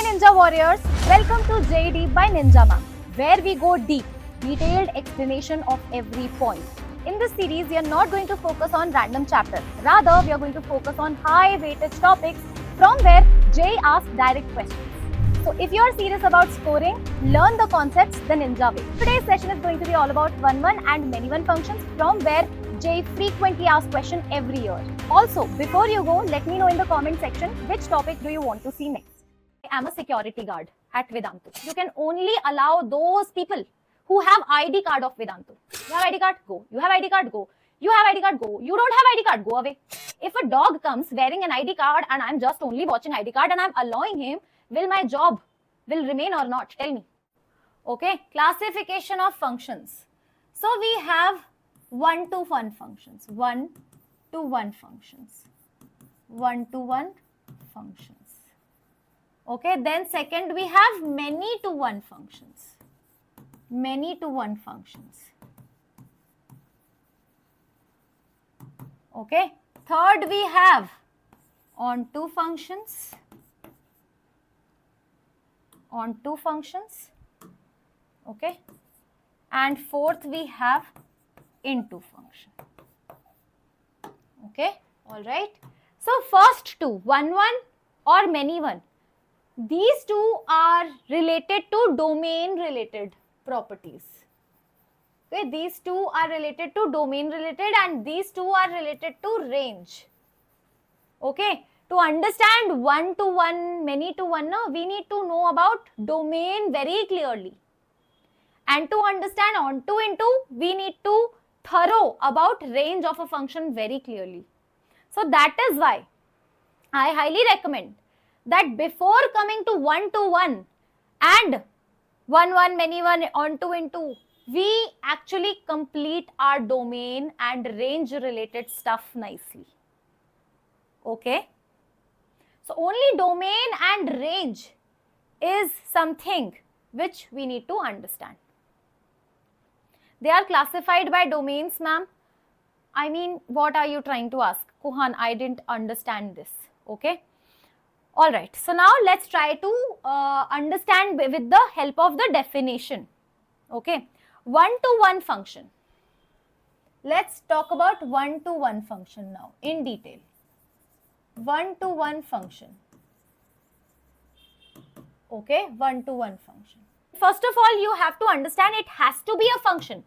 Ninja Warriors, welcome to JD by Ninja Ma'am, where we go deep, detailed explanation of every point. In this series, we are not going to focus on random chapters. Rather, we are going to focus on high weightage topics from where Jay asks direct questions. So if you are serious about scoring, learn the concepts the Ninja way. Today's session is going to be all about 1-1 and many-1 functions from where Jay frequently asks questions every year. Also, before you go, let me know in the comment section which topic do you want to see next. I am a security guard at Vedantu. You can only allow those people who have ID card of Vedantu. You have ID card? Go. You have ID card? Go. You have ID card? Go. You don't have ID card? Go away. If a dog comes wearing an ID card and I'm just only watching ID card and I'm allowing him, will my job will remain or not? Tell me. Okay. Classification of functions. So we have 1-to-1 functions. 1-to-1 functions. 1-to-1 functions. Okay, then second we have many-to-one functions. Many-to-one functions. Okay, third we have on-to functions. On-to functions. Okay, and fourth we have into function. Okay, all right. So first two, 1-1 or many-one. These two are related to domain related properties. Okay, these two are related to domain related and these two are related to range. Okay, to understand 1-to-1, many-to-one, we need to know about domain very clearly. And to understand on-to, into, we need to thorough about range of a function very clearly. So that is why I highly recommend that before coming to 1-to-1 and 1-1, many-one, on-to, into, we actually complete our domain and range related stuff nicely. Okay. So only domain and range is something which we need to understand. They are classified by domains, ma'am. I mean, what are you trying to ask? Kuhan, I didn't understand this. Okay. All right, so now let's try to understand with the help of the definition. Okay, 1-to-1 function. Let's talk about 1-to-1 function now in detail. 1-to-1 function. Okay, 1-to-1 function. First of all, you have to understand it has to be a function.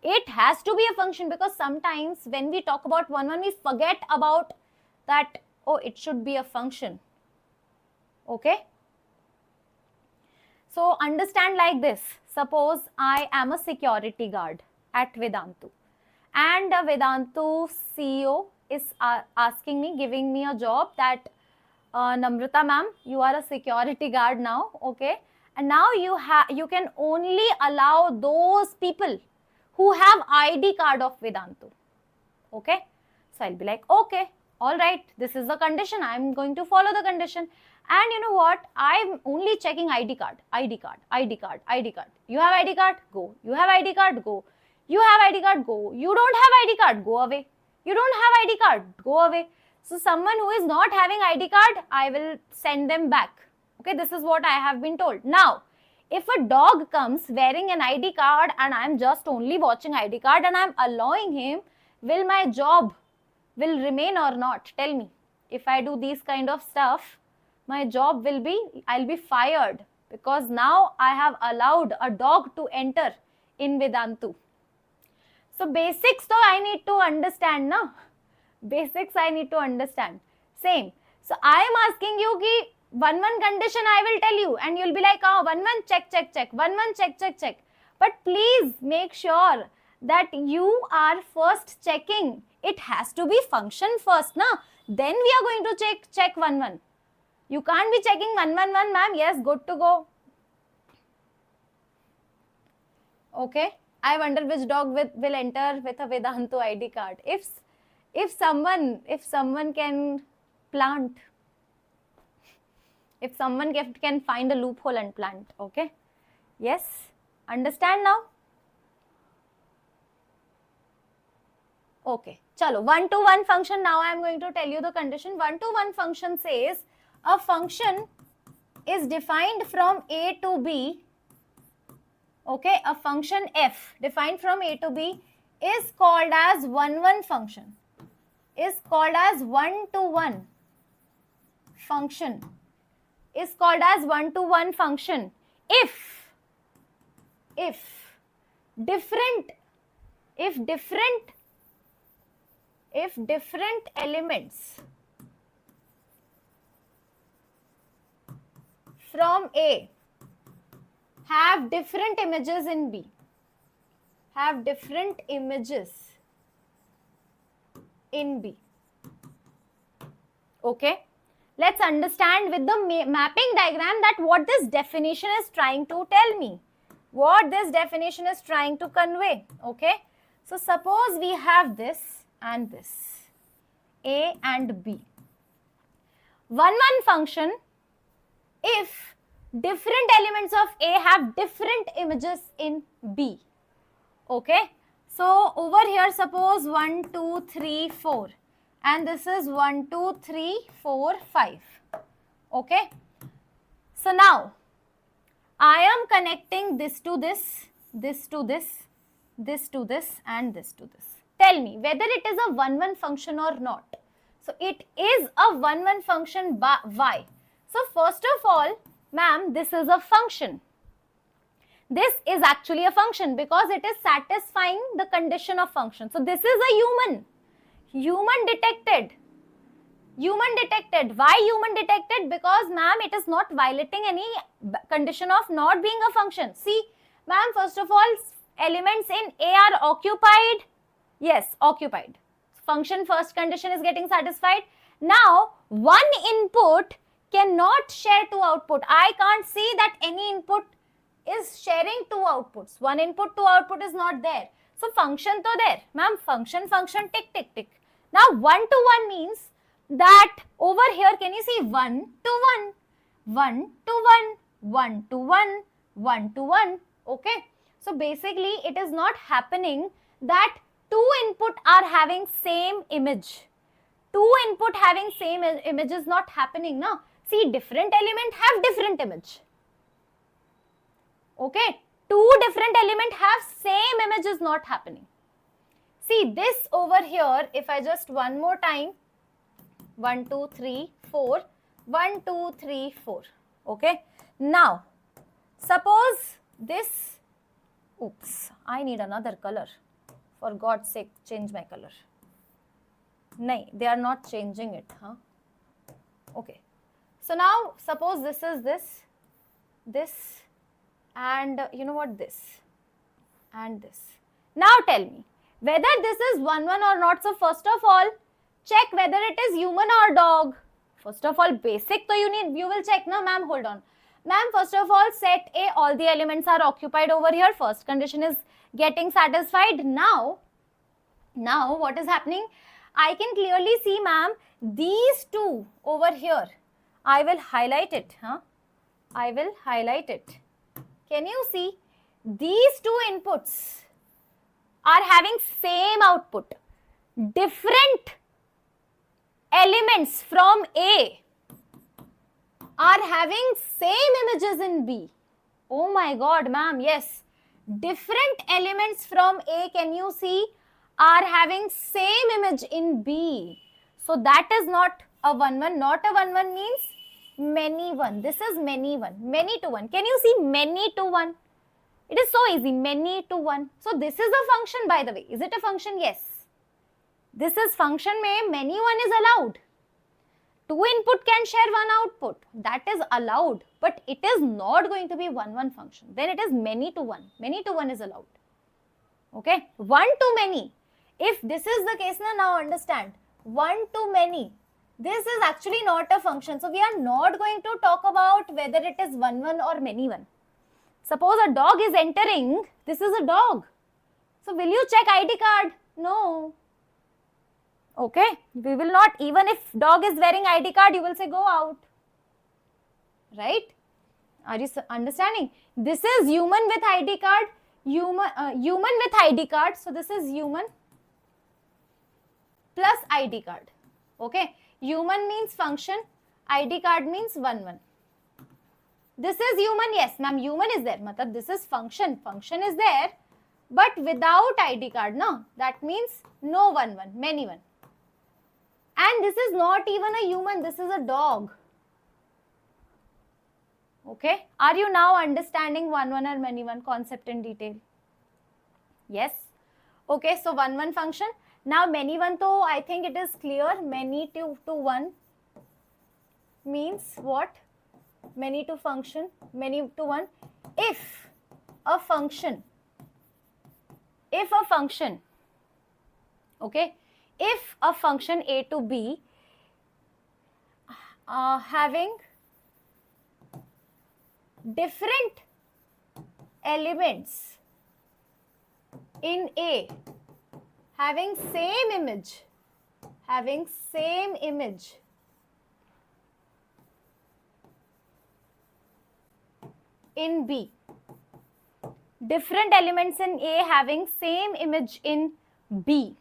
It has to be a function because sometimes when we talk about 1-1, we forget about that, oh, it should be a function. Okay. So understand like this. Suppose I am a security guard at Vedantu and the Vedantu CEO is asking me, giving me a job that Namrata ma'am, you are a security guard now. Okay. And now you can only allow those people who have ID card of Vedantu. Okay. So I'll be like, okay, all right, this is the condition. I'm going to follow the condition. And you know what? I'm only checking ID card, ID card, ID card, ID card. You have ID card? Go. You have ID card? Go. You have ID card? Go. You don't have ID card? Go away. You don't have ID card? Go away. So someone who is not having ID card, I will send them back. Okay, this is what I have been told. Now, if a dog comes wearing an ID card and I'm just only watching ID card and I'm allowing him, will my job will remain or not? Tell me. If I do these kind of stuff, my job will be, I'll be fired because now I have allowed a dog to enter in Vedantu. So basics though I need to understand, no? Basics I need to understand. Same. So I am asking you ki 1-1 condition I will tell you and you'll be like, oh, 1-1 check, check, check, 1-1 check, check, check. But please make sure that you are first checking. It has to be function first, na? Then we are going to check 1-1. You can't be checking 1-1-1, ma'am. Yes, good to go. Okay. I wonder which dog will enter with a Vedantu ID card. If someone can plant, if someone can find a loophole and plant. Okay. Yes. Understand now? Okay. Chalo. 1-to-1 function. Now I am going to tell you the condition. 1-to-1 function says a function is defined from A to B, okay, a function f defined from A to B is called as one-one function, is called as one-to-one function, is called as one-to-one function if different elements from A have different images in B, have different images in B. Okay, let's understand with the mapping diagram that what this definition is trying to tell me, what this definition is trying to convey. Okay, so suppose we have this and this, A and B. One-one function if different elements of A have different images in B. Okay, so over here suppose 1, 2, 3, 4 and this is 1, 2, 3, 4, 5. Okay, so now I am connecting this to this, this to this, this to this and this to this. Tell me whether it is a one-one function or not. So it is a one-one function. Why? So first of all, ma'am, this is a function. This is actually a function because it is satisfying the condition of function. So this is a human detected. Why human detected? Because ma'am, it is not violating any condition of not being a function. See, ma'am, first of all, elements in A are occupied. Yes, occupied. Function first condition is getting satisfied. Now, one input cannot share two output. I can't see that any input is sharing two outputs. One input, two output is not there. So function to there. Ma'am, function, tick, tick, tick. Now, one-to-one means that over here, can you see 1 to 1, 1 to 1, 1 to 1, 1 to 1. Okay. So basically, it is not happening that two input are having same image. Two input having same image is not happening now. See, different element have different image. Okay, two different element have same image is not happening. See this over here, if I just one more time, 1, 2, 3, 4, 1, 2, 3, 4. Okay, now suppose this, oops, I need another color. For God's sake, change my color. No, they are not changing it, huh? Okay. So now suppose this is this, and you know what, this and this. Now tell me whether this is 1, 1 or not. So first of all, check whether it is human or dog. First of all, basic so you will check. No, ma'am, hold on. Ma'am, first of all, set A, all the elements are occupied over here. First condition is getting satisfied. Now what is happening? I can clearly see, ma'am, these two over here. I will highlight it, huh? I will highlight it. Can you see? These two inputs are having same output. Different elements from A are having same images in B. Oh my God, ma'am, yes. Different elements from A, can you see, are having same image in B. So that is not a 1, 1. Not a 1, 1 means many 1. This is many 1. Many to 1. Can you see many to 1? It is so easy. Many to 1. So this is a function, by the way. Is it a function? Yes. This is function mein many 1 is allowed. Two input can share one output. That is allowed. But it is not going to be 1, 1 function. Then it is many to 1. Many to 1 is allowed. Okay. 1 to many. If this is the case, now understand. 1 to many. This is actually not a function. So we are not going to talk about whether it is 1, 1 or many 1. Suppose a dog is entering. This is a dog. So will you check ID card? No. Okay. We will not. Even if dog is wearing ID card, you will say go out. Right? Are you understanding? This is human with ID card. Human with ID card. So this is human plus ID card. Okay. Human means function. ID card means 1, 1. this is human, yes ma'am, human is there, matlab this is function, function is there, but without ID card, no, that means no 1 1, many 1. And this is not even a human, this is a dog. Okay, are you now understanding 1 1 or many 1 concept in detail? Yes. Okay, so 1 1 function. Now many 1, though I think it is clear. Many to 1 means what? Many to function, many to 1. If a function, okay, if a function a to b having different elements in A, having same image in B, different elements in A having same image in B,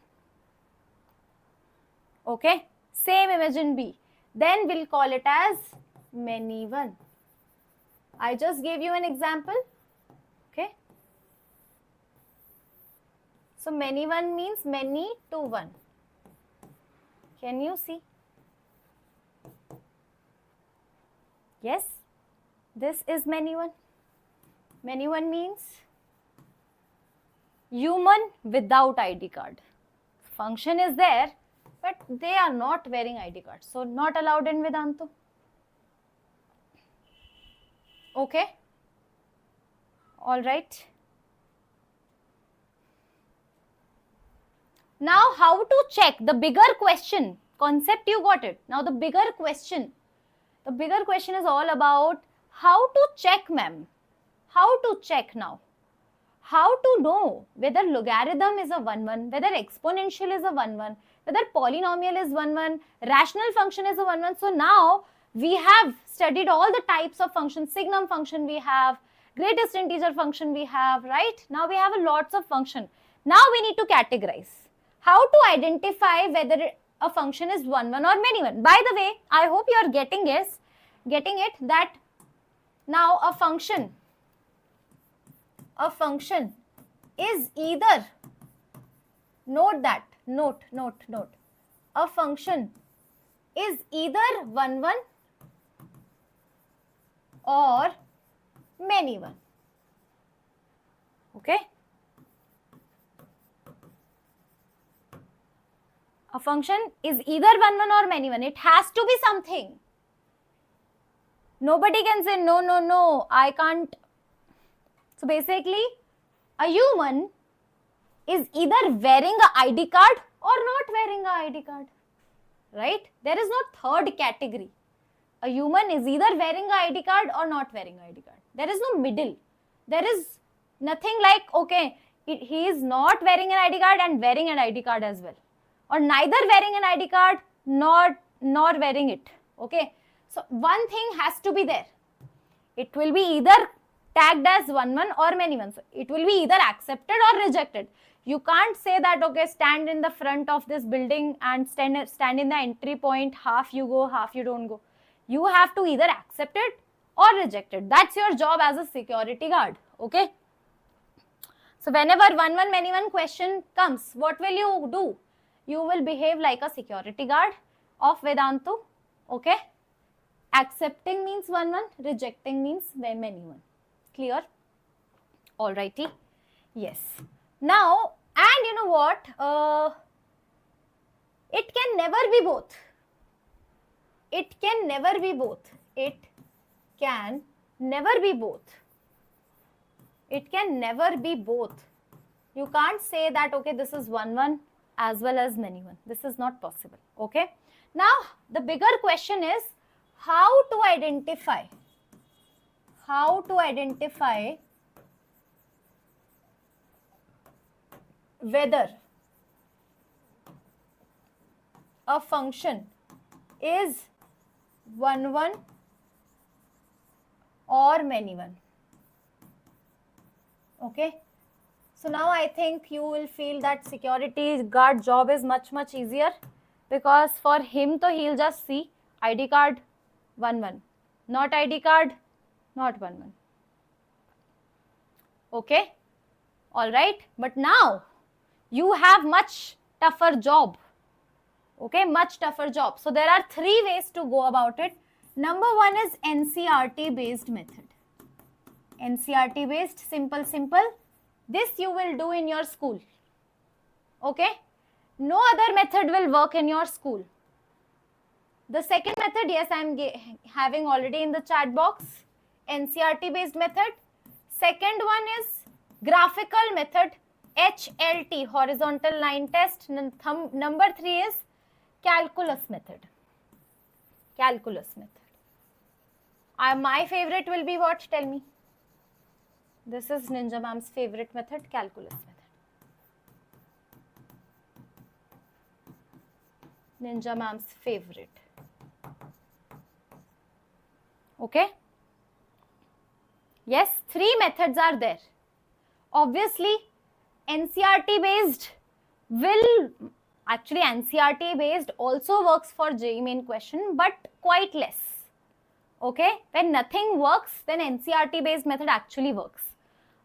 okay, same image in B, then we'll call it as many 1. I just gave you an example, okay. So many 1 means many to 1. Can you see? Yes, this is many 1. Many 1 means human without ID card. Function is there, but they are not wearing ID card. So not allowed in Vedantu. Okay. All right. Now how to check the bigger question? Concept you got it. Now the bigger question is all about how to check, ma'am. How to check now? How to know whether logarithm is a 1 1, whether exponential is a 1 1, whether polynomial is 1 1, rational function is a 1 1. So now we have studied all the types of functions. Signum function we have, greatest integer function we have, right? Now we have a lots of function. Now we need to categorize. How to identify whether a function is 1 1 or many 1. By the way, I hope you are getting it that now a function is either, note that, note, a function is either 1 1 or many 1. Okay. A function is either 1 1 or many 1. It has to be something. Nobody can say no, I can't. So basically, a human is either wearing a ID card or not wearing a ID card, right? There is no third category. A human is either wearing a ID card or not wearing a ID card. There is no middle. There is nothing like, okay, he is not wearing an ID card and wearing an ID card as well. Or neither wearing an ID card nor wearing it, okay? So one thing has to be there. It will be either tagged as 1 1 or many 1. So it will be either accepted or rejected. You can't say that, okay, stand in the front of this building and stand in the entry point, half you go, half you don't go. You have to either accept it or reject it. That's your job as a security guard, okay? So whenever 1 1 many 1 question comes, what will you do? You will behave like a security guard of Vedantu, okay? Accepting means 1 1, rejecting means many 1. Clear? Alrighty. Yes. Now, and you know what? It can never be both. It can never be both. It can never be both. It can never be both. You can't say that, okay, this is 1 1 as well as many 1. This is not possible, okay? Now, the bigger question is how to identify whether a function is 1 1 or many 1. Okay. So now I think you will feel that security guard job is much easier, because for him, he'll just see ID card 1 1, not ID card not 1, 1. Okay, all right. But now you have much tougher job. Okay, much tougher job. So there are 3 ways to go about it. Number 1 is NCERT based method. NCERT based, simple. This you will do in your school. Okay, no other method will work in your school. The second method, yes, I am having already in the chat box, NCERT based method. Second one is graphical method, HLT, horizontal line test. Number 3 is calculus method. Calculus method. My favorite will be what? Tell me. This is Ninja Ma'am's favorite method, calculus method. Ninja Ma'am's favorite. Okay. Yes, 3 methods are there. Obviously, NCERT based will, actually NCERT based also works for JEE main question, but quite less. Okay, when nothing works, then NCERT based method actually works.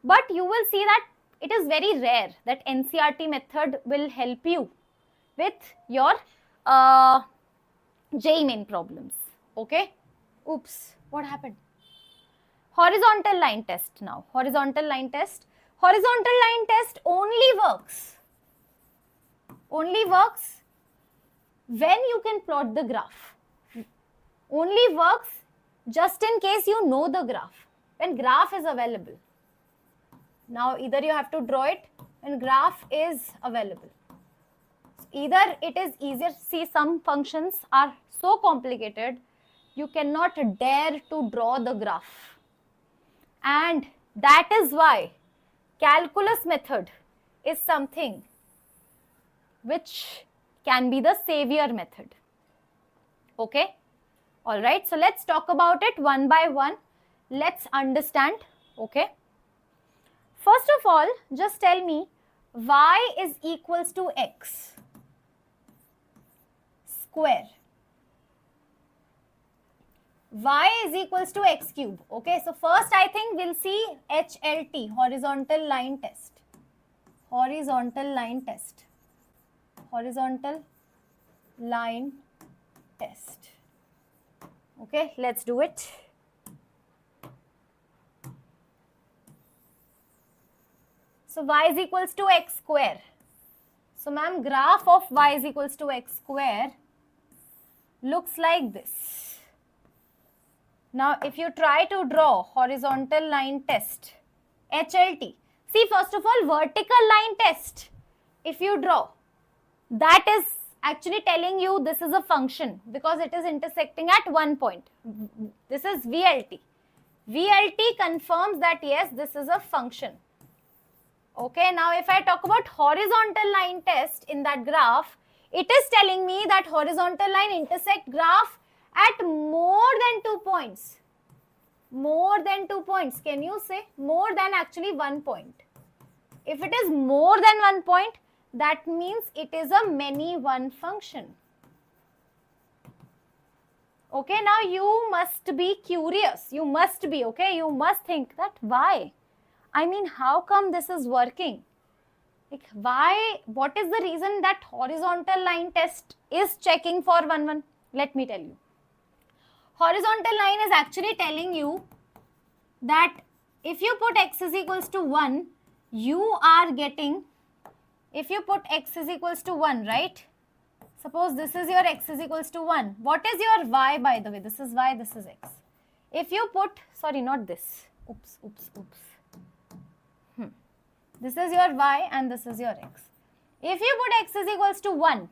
But you will see that it is very rare that NCERT method will help you with your JEE main problems. Okay. Oops, what happened? Horizontal line test now. Horizontal line test. Horizontal line test only works when you can plot the graph. Only works just in case you know the graph. When graph is available. Now either you have to draw it when graph is available. So either it is easier. See, some functions are so complicated, you cannot dare to draw the graph. And that is why calculus method is something which can be the savior method. Okay. All right. So let's talk about it one by one. Let's understand. Okay. First of all, just tell me y is equals to x square. Y is equals to x cube. Okay, so first I think we'll see HLT, horizontal line test. Horizontal line test. Horizontal line test. Okay, let's do it. So y is equals to x square. So ma'am, graph of y is equals to x square looks like this. Now, if you try to draw horizontal line test, HLT, see first of all vertical line test, if you draw, that is actually telling you this is a function because it is intersecting at one point. This is VLT. VLT confirms that yes, this is a function. Okay, now if I talk about horizontal line test in that graph, it is telling me that horizontal line intersect graph at more than 2 points. More than 2 points. Can you say? More than actually 1 point. If it is more than 1 point, that means it is a many one function. Okay, now you must be curious. You must be, okay? You must think that why? I mean, how come this is working? Like, why? What is the reason that horizontal line test is checking for 1, 1? Let me tell you. Horizontal line is actually telling you that if you put x is equals to 1, you are getting, if you put x is equals to 1, right? Suppose this is your x is equals to 1. What is your y, by the way? This is y, this is x. If you put, sorry, not this. Oops. This is your y and this is your x. If you put x is equals to 1,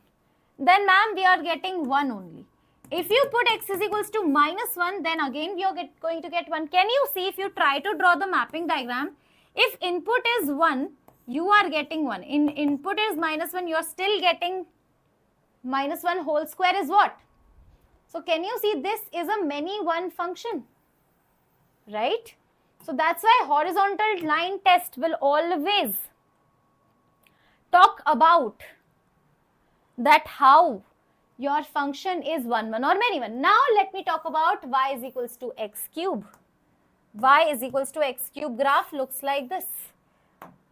then ma'am, we are getting 1 only. If you put x is equals to minus 1, then again we are going to get 1. Can you see if you try to draw the mapping diagram, if input is 1, you are getting 1. In input is minus 1, you are still getting minus 1 whole square is what? So can you see this is a many one function, right? So that's why horizontal line test will always talk about that how your function is 1, 1 or many one. Now let me talk about y is equals to x cube. y is equals to x cube graph looks like this.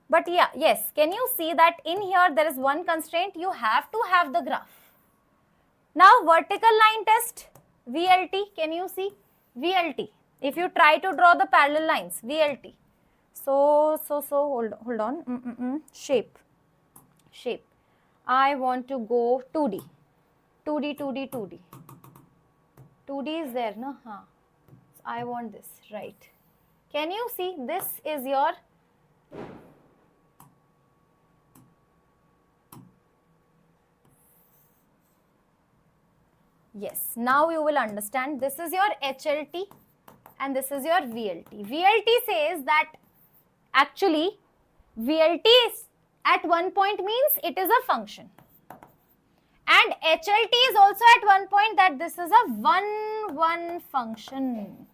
But yeah, yes, can you see that in here there is one constraint, you have to have the graph. Now vertical line test, VLT, can you see? VLT, if you try to draw the parallel lines, VLT. So hold on, shape. I want to go 2D. 2D is there, no? So I want this, right? Can you see this is your yes, now you will understand. This is your HLT and this is your VLT. VLT says that actually VLT is at one point means it is a function. And HLT is also at one point that this is a one function.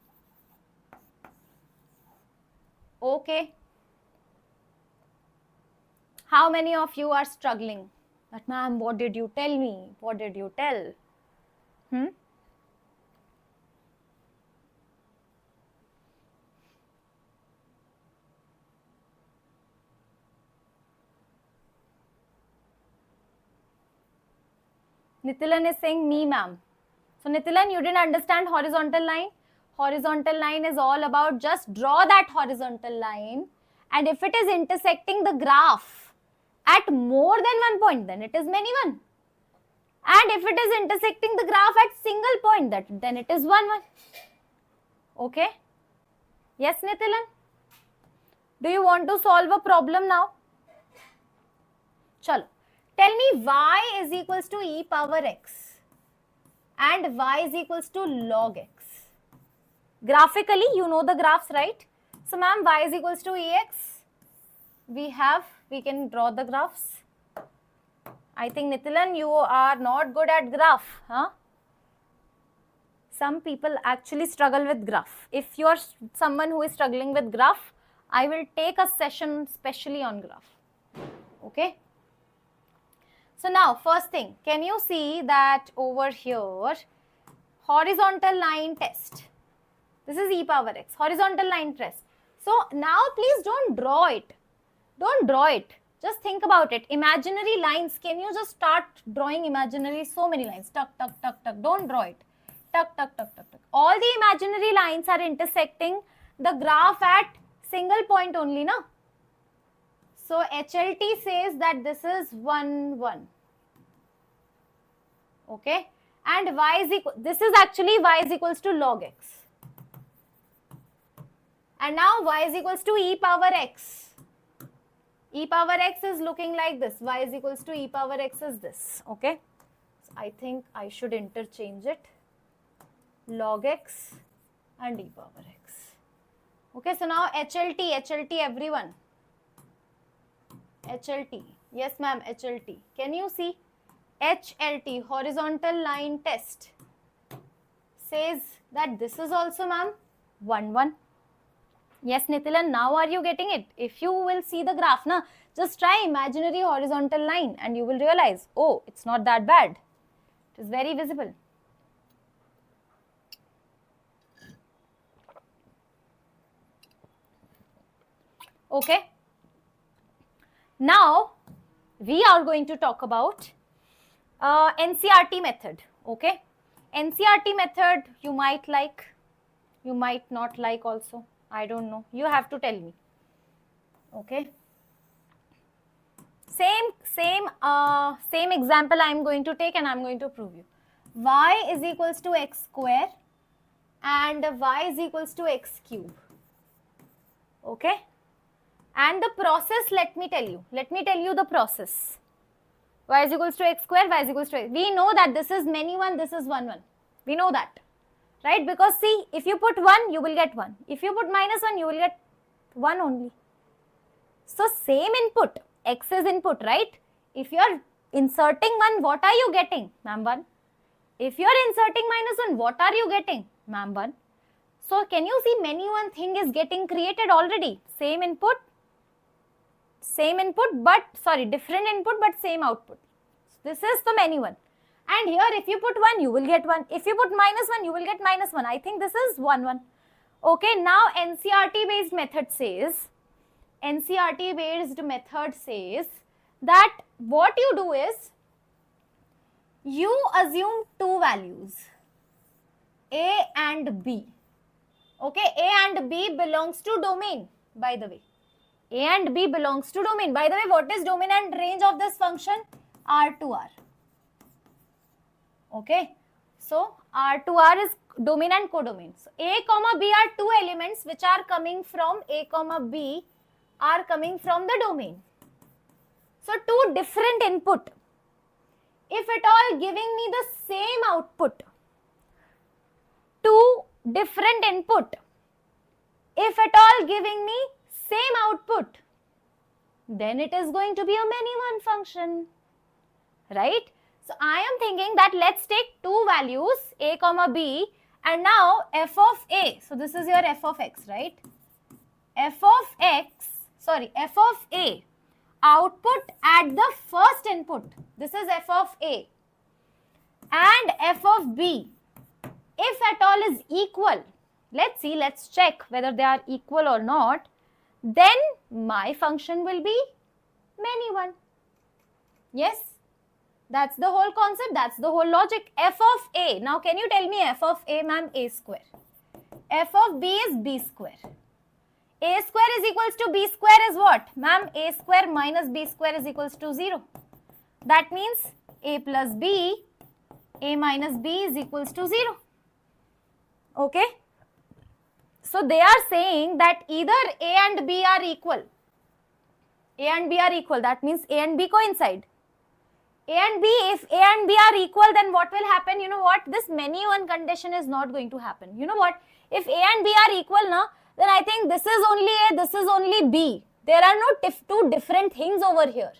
Okay. How many of you are struggling? That ma'am, what did you tell me? What did you tell? Nithilan is saying me, ma'am. So Nithilan, you didn't understand horizontal line. Horizontal line is all about just draw that horizontal line, and if it is intersecting the graph at more than one point, then it is many one. And if it is intersecting the graph at single point, then it is one. Okay? Yes, Nithilan? Do you want to solve a problem now? Chalo. Tell me y is equals to e power x and y is equals to log x. Graphically, you know the graphs, right? So, ma'am, y is equals to ex. We can draw the graphs. I think, Nithilan, you are not good at graph, huh? Some people actually struggle with graph. If you are someone who is struggling with graph, I will take a session specially on graph. Okay? So now, first thing, can you see that over here, horizontal line test. This is e power x, horizontal line test. So now please don't draw it. Don't draw it. Just think about it. Imaginary lines, can you just start drawing imaginary, so many lines. Tuck. Don't draw it. Tuck. All the imaginary lines are intersecting the graph at single point only, na? So HLT says that this is 1, 1. Okay? And y is equal, this is actually y is equals to log x. And now y is equals to e power x. E power x is looking like this. Y is equals to e power x is this. Okay? So I think I should interchange it. Log x and e power x. Okay, so now HLT everyone. HLT. Yes, ma'am, HLT. Can you see? HLT, horizontal line test, says that this is also, ma'am, 1, 1. Yes, Nithilan, now are you getting it? If you will see the graph, na, just try imaginary horizontal line and you will realize, oh, it's not that bad. It is very visible. Okay. Now, we are going to talk about NCRT method. Okay. NCRT method you might like, you might not like also. I don't know. You have to tell me. Okay. Same example I am going to take and I am going to prove you. Y is equals to x square and y is equals to x cube. Okay. And the process, let me tell you the process. Y is equals to x square, y is equals to x. We know that this is many 1, this is 1, 1. We know that, right? Because see, if you put 1, you will get 1. If you put minus 1, you will get 1 only. So same input, x is input, right? If you are inserting 1, what are you getting? Ma'am, 1. If you are inserting minus 1, what are you getting? Ma'am, 1. So can you see many 1 thing is getting created already? Same input, but different input but same output. So this is the many 1. And here if you put 1, you will get 1. If you put minus 1, you will get minus 1. I think this is 1, 1. Okay, now NCERT based method says that what you do is you assume two values, A and B. Okay, A and B belongs to domain, by the way. A and B belongs to domain. By the way, what is domain and range of this function? R to R. Okay, so R to R is domain and codomain. So A comma B are two elements which are coming from A comma B are coming from the domain. So two different input. If at all giving me the same output, two different input. If at all giving me same output, then it is going to be a many-one function, right? So I am thinking that let's take two values, A comma B, and now f of A. So this is your f of x, right? F of A, output at the first input. This is f of A. And f of B, if at all is equal, let's check whether they are equal or not, then my function will be many one. Yes, that's the whole concept, that's the whole logic. F of A, now can you tell me f of A, ma'am? A square. F of B is B square. A square is equals to B square is what? Ma'am, A square minus B square is equals to 0. That means A plus B, A minus B is equals to 0. Okay. So they are saying that either A and B are equal. A and B are equal. That means A and B coincide. A and B, if A and B are equal, then what will happen? You know what? This many one condition is not going to happen. You know what? If A and B are equal, now, then I think this is only A, this is only B. There are no two different things over here.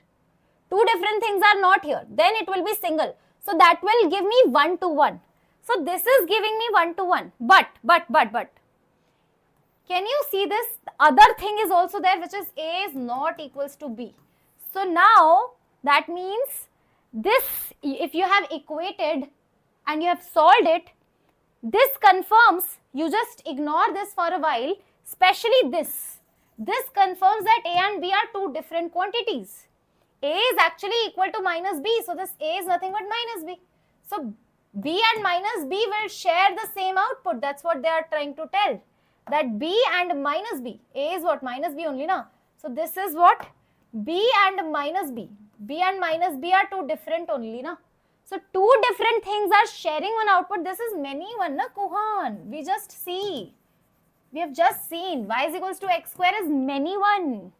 Two different things are not here. Then it will be single. So that will give me 1 to 1. So this is giving me 1 to 1. But. Can you see this? The other thing is also there, which is A is not equals to B. So now that means this, if you have equated and you have solved it, this confirms, you just ignore this for a while, especially this. This confirms that A and B are two different quantities. A is actually equal to minus B, so this A is nothing but minus B. So B and minus B will share the same output. That's what they are trying to tell. That B and minus B. A is what? Minus B only, na? So this is what? B and minus B. B and minus B are two different only, na? So two different things are sharing one output. This is many one, na, Kuhan? We just see. We have just seen y is equals to x square is many one.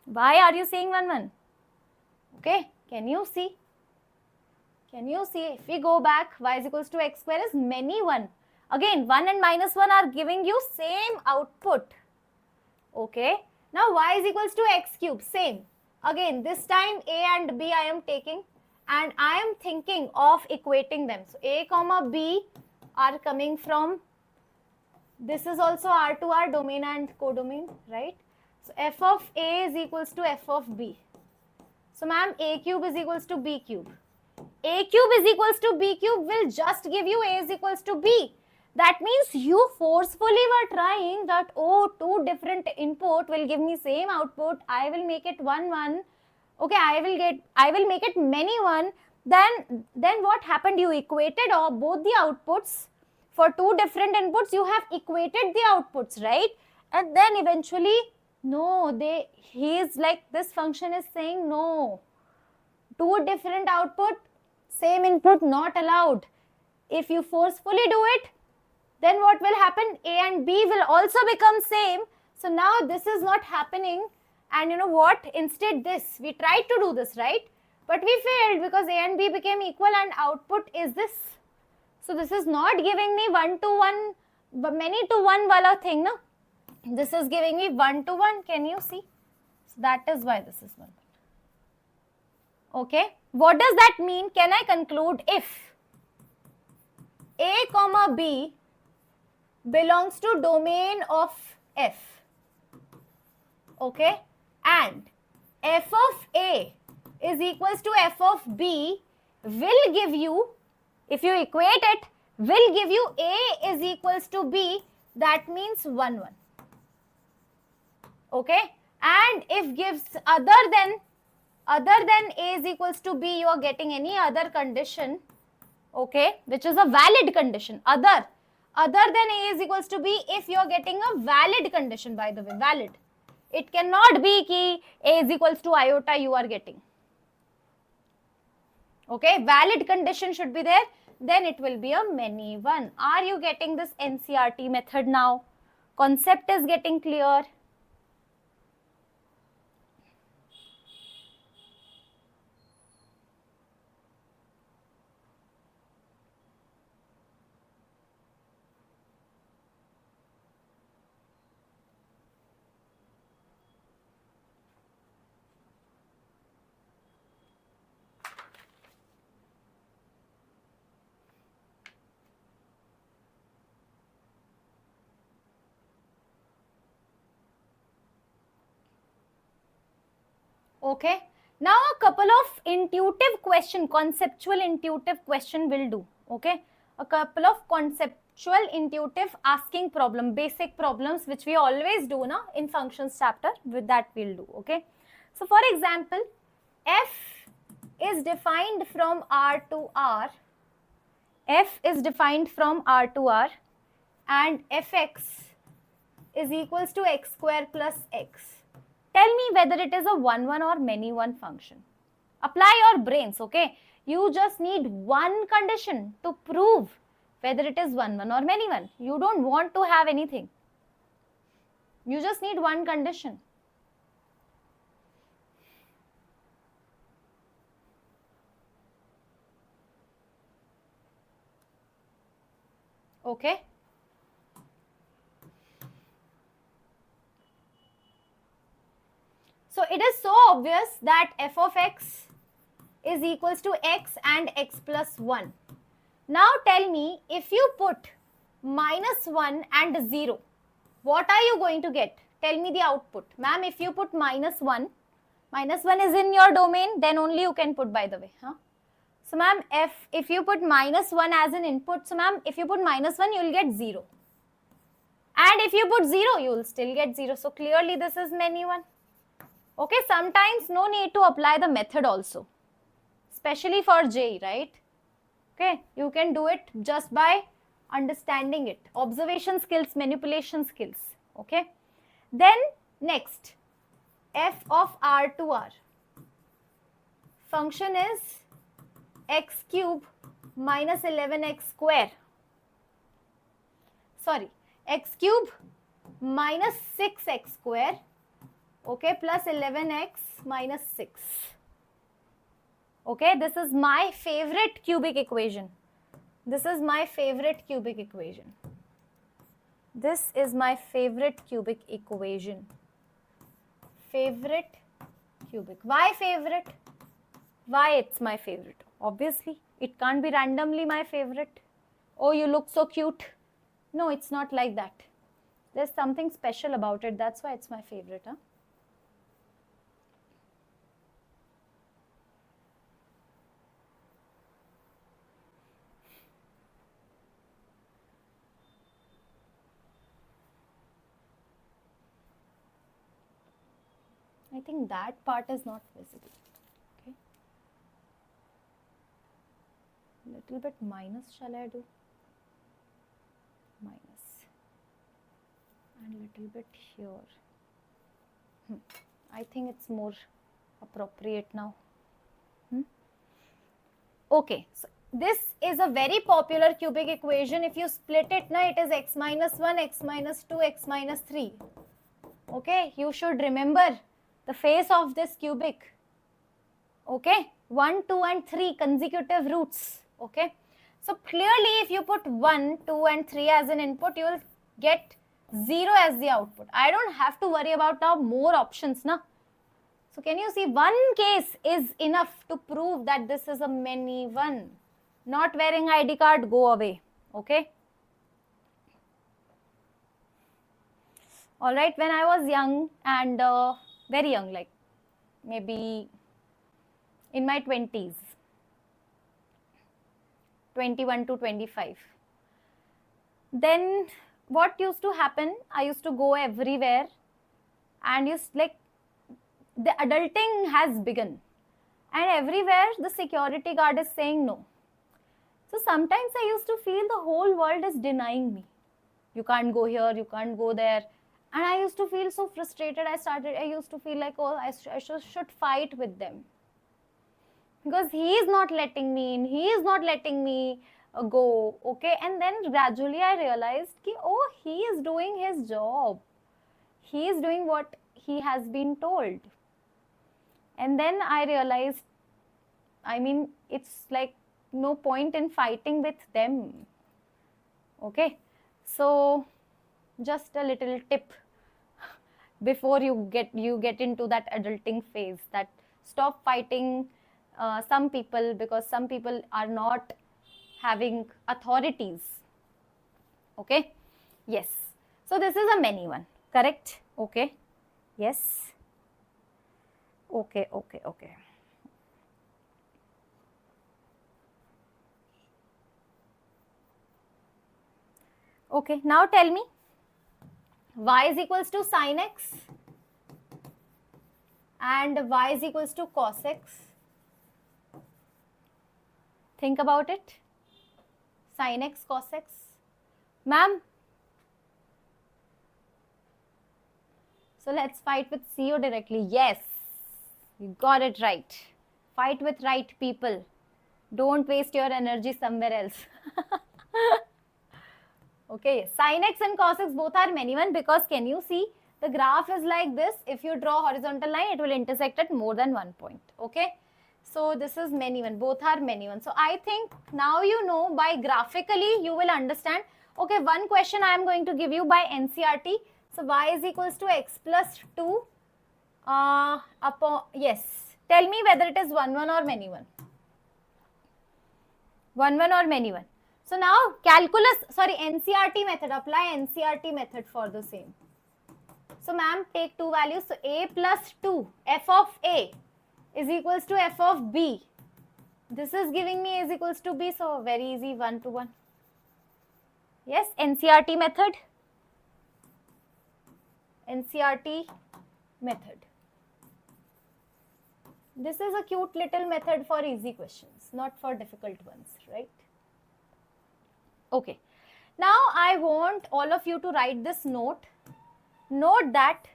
Why are you saying 1, 1? Okay, can you see? Can you see? If we go back, y is equals to x square is many one. Again, 1 and minus 1 are giving you same output. Okay. Now y is equals to x cube. Same. Again, this time A and B I am taking and I am thinking of equating them. So A comma B are coming from, this is also R to R, domain and codomain, right? So f of A is equals to f of B. So ma'am, A cube is equals to B cube. A cube is equals to B cube will just give you A is equals to B. That means you forcefully were trying that, oh, two different input will give me same output. I will make it 1, 1. Okay, I will make it many one. Then what happened? You equated both the outputs. For two different inputs, you have equated the outputs, right? And then eventually, no, he is like, this function is saying no. Two different output, same input not allowed. If you forcefully do it, then what will happen? A and B will also become same. So now this is not happening. And you know what? Instead this, we tried to do this, right? But we failed because A and B became equal and output is this. So this is not giving me 1 to 1, but many to 1 wala thing, no? This is giving me 1 to 1. Can you see? So that is why this is 1. Okay. What does that mean? Can I conclude if A comma B belongs to domain of F, okay, and f of A is equals to f of B will give you, if you equate it, will give you A is equals to B that means 1 1. Okay, and if gives other than a is equals to b, you are getting any other condition, okay, which is a valid condition. Other than a is equals to b, if you are getting a valid condition, by the way, valid. It cannot be ki a is equals to iota you are getting. Okay, valid condition should be there, then it will be a many one. Are you getting this NCERT method now? Concept is getting clear. Okay, now a couple of intuitive question, conceptual intuitive question will do. Okay, a couple of conceptual intuitive asking problem, basic problems which we always do na in functions chapter, with that we'll do. Okay, so for example, f is defined from R to R, f is defined from R to R, and fx is equals to x square plus x. Tell me whether it is a 1 1 or many one function. Apply your brains, okay? You just need one condition to prove whether it is 1 1 or many one. You don't want to have anything. You just need one condition. Okay? So it is so obvious that f of x is equals to x and x plus 1. Now tell me, if you put minus 1 and 0, what are you going to get? Tell me the output. Ma'am, if you put minus 1 is in your domain, then only you can put, by the way. Huh? So ma'am, if you put minus 1 as an input, so ma'am, if you put minus 1, you will get 0. And if you put 0, you will still get 0. So clearly this is many one. Okay, sometimes no need to apply the method also, especially for JEE, right? Okay, you can do it just by understanding it. Observation skills, manipulation skills. Okay, then next, f of R to R. Function is x cube minus 11x square. Sorry, x cube minus 6x square. Okay, plus 11x minus 6. Okay, this is my favorite cubic equation. This is my favorite cubic equation. This is my favorite cubic equation. Favorite cubic. Why favorite? Why it's my favorite? Obviously, it can't be randomly my favorite. Oh, you look so cute. No, it's not like that. There's something special about it. That's why it's my favorite. Huh? I think that part is not visible. Okay. Little bit minus shall I do? Minus. And little bit here. I think it's more appropriate now. Okay, so this is a very popular cubic equation. If you split it, na, it is x minus 1, x minus 2, x minus 3. Okay, you should remember the face of this cubic. Okay, 1, 2 and 3 consecutive roots. Okay, so clearly if you put 1, 2 and 3 as an input, you will get 0 as the output. I don't have to worry about now more options. Na? So can you see, one case is enough to prove that this is a many one. Not wearing ID card, go away. Okay. All right, when I was young and very young, like maybe in my 20s, 21 to 25, then what used to happen, I used to go everywhere, and like the adulting has begun, and everywhere the security guard is saying no. So sometimes I used to feel the whole world is denying me. You can't go here, you can't go there. And I used to feel so frustrated. I used to feel like, oh, I should fight with them. Because he is not letting me in, he is not letting me go, okay? And then gradually I realized, ki, oh, he is doing his job. He is doing what he has been told. And then I realized, I mean, it's like no point in fighting with them, okay? So just a little tip before you get into that adulting phase, that stop fighting some people, because some people are not having authorities, okay? Yes, so this is a many one, correct? Okay, yes, okay. Okay, now tell me, y is equals to sin x and y is equals to cos x. Think about it. Sin x, cos x. Ma'am, so let's fight with CO directly. Yes, you got it right. Fight with right people. Don't waste your energy somewhere else. Okay, sin x and cos x both are many one, because can you see the graph is like this. If you draw horizontal line, it will intersect at more than one point. Okay, so this is many one, both are many one. So I think now you know, by graphically you will understand. Okay, one question I am going to give you by NCERT. So y is equals to x plus 2 upon, yes, tell me whether it is 1 1 or many one. 1 1 or many one. So now calculus, sorry, NCERT method, apply NCERT method for the same. So ma'am, take two values. So a plus 2, f of a is equals to f of b. This is giving me a is equals to b, so very easy, 1 to 1. Yes, NCERT method. NCERT method. This is a cute little method for easy questions, not for difficult ones, right? Okay. Now I want all of you to write this note. Note that,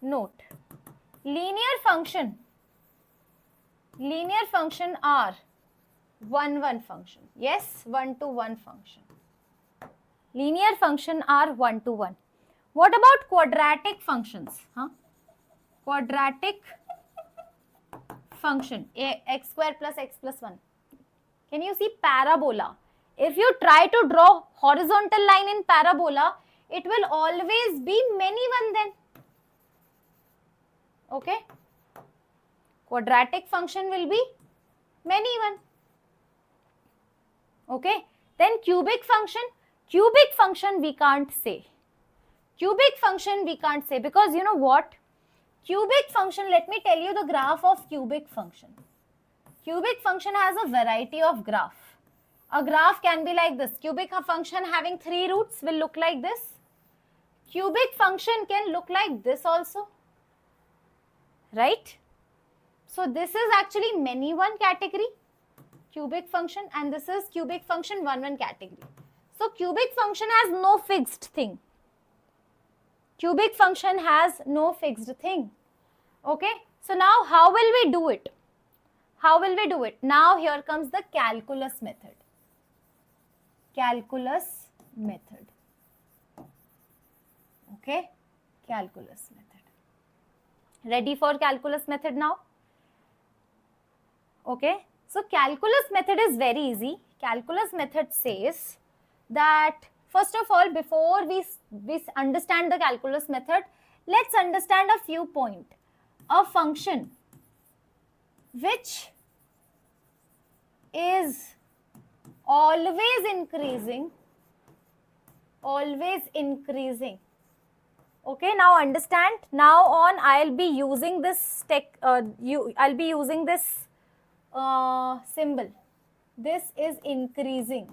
note, linear function are 1 1 function. Yes, 1 to 1 function. Linear function are 1 to 1. What about quadratic functions? Quadratic function, x square plus x plus 1. Can you see parabola? If you try to draw horizontal line in parabola, it will always be many one then. Okay? Quadratic function will be many one. Okay? Then cubic function we can't say. Cubic function we can't say, because you know what? Cubic function, let me tell you the graph of cubic function. Cubic function has a variety of graph. A graph can be like this. Cubic function having 3 roots will look like this. Cubic function can look like this also, right? So this is actually many one category, cubic function, and this is cubic function 1 1 category. So cubic function has no fixed thing. Cubic function has no fixed thing. Okay, so now how will we do it? How will we do it? Now here comes the calculus method. Calculus method. Okay, calculus method. Ready for calculus method now? Okay, so calculus method is very easy. Calculus method says that, first of all, before we understand the calculus method, let's understand a few points. A function which is always increasing. Okay, now understand. Now on, I'll be using this I'll be using this symbol. This is increasing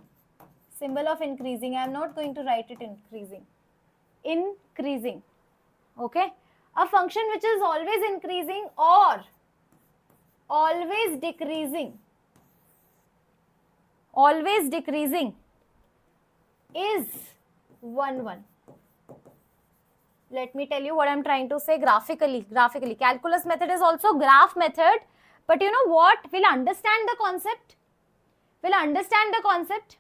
Symbol of increasing. I am not going to write it increasing. Increasing. Okay. A function which is always increasing or always decreasing. Always decreasing is 1, 1. Let me tell you what I'm trying to say graphically. Calculus method is also graph method. But you know what? We'll understand the concept. We'll understand the concept.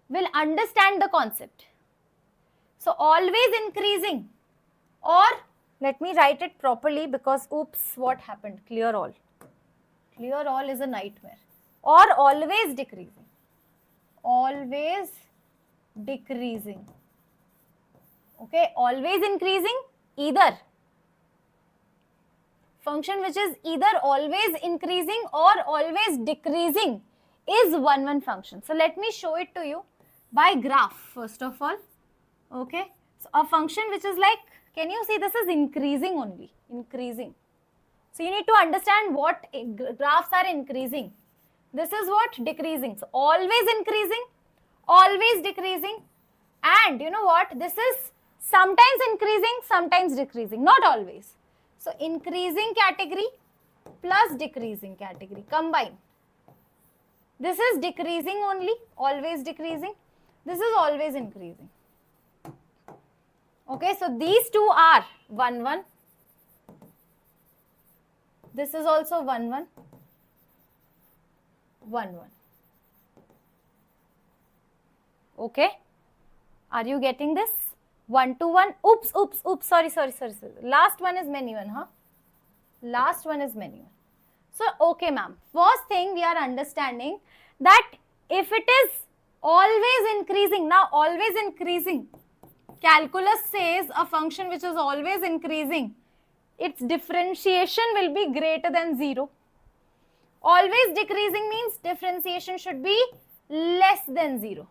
We'll understand the concept. So always increasing, or let me write it properly because oops, what happened? Clear all. Clear all is a nightmare. Or always decreasing. Always decreasing. Okay, always increasing, either. Function which is either always increasing or always decreasing is 1, 1 function. So let me show it to you by graph first of all. Okay, so a function which is like, can you see this is increasing only, increasing. So you need to understand what graphs are increasing. This is what? Decreasing. So always increasing, always decreasing, and you know what? This is sometimes increasing, sometimes decreasing, not always. So increasing category plus decreasing category combine. This is decreasing only, always decreasing. This is always increasing. Okay, so these two are 1, 1. This is also 1, 1. 1, 1. Okay, are you getting this? 1 to 1. Oops, sorry. Last one is many one, huh? Last one is many one. So, okay, ma'am. First thing we are understanding that if it is always increasing, now always increasing, calculus says a function which is always increasing, its differentiation will be greater than 0. Always decreasing means differentiation should be less than 0.